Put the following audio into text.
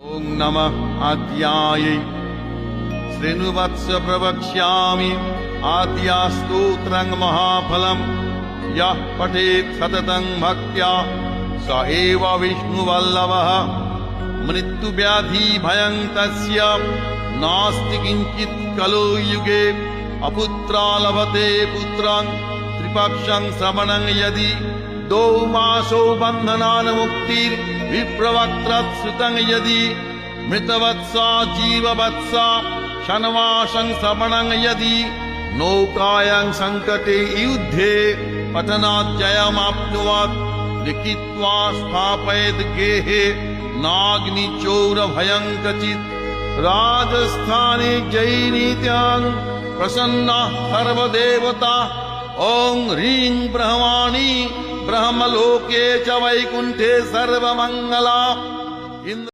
ॐ नमः आद्यायै श्रेणुवत्स प्रवक्ष्यामि आद्यास्तोत्रं महाफलं यः पठेत् सततं भक्त्या स एव विष्णुवल्लभः मृत्युव्याधिभयं तस्य नास्ति किञ्चित् खलु युगे अपुत्रा लभते पुत्रं त्रिपक्षं श्रवणं यदि द्वौ मासौ बन्धनान् मुक्तिर्विप्रवक्त्रात् श्रुतं यदि मृतवत्सा जीववत्सा षण्मासं श्रवणं यदि नौकायां संकटे युद्धे पतनात् जयमाप्नुयात् लिखित्वा स्थापयेत् गेहे नाग्निचोरभयं क्वचित् राजस्थाने जैनीत्यां प्रसन्नाः सर्वदेवता ॐ ह्रीं ब्रह्माणि ब्रह्मलोके च वैकुण्ठे सर्वमङ्गला।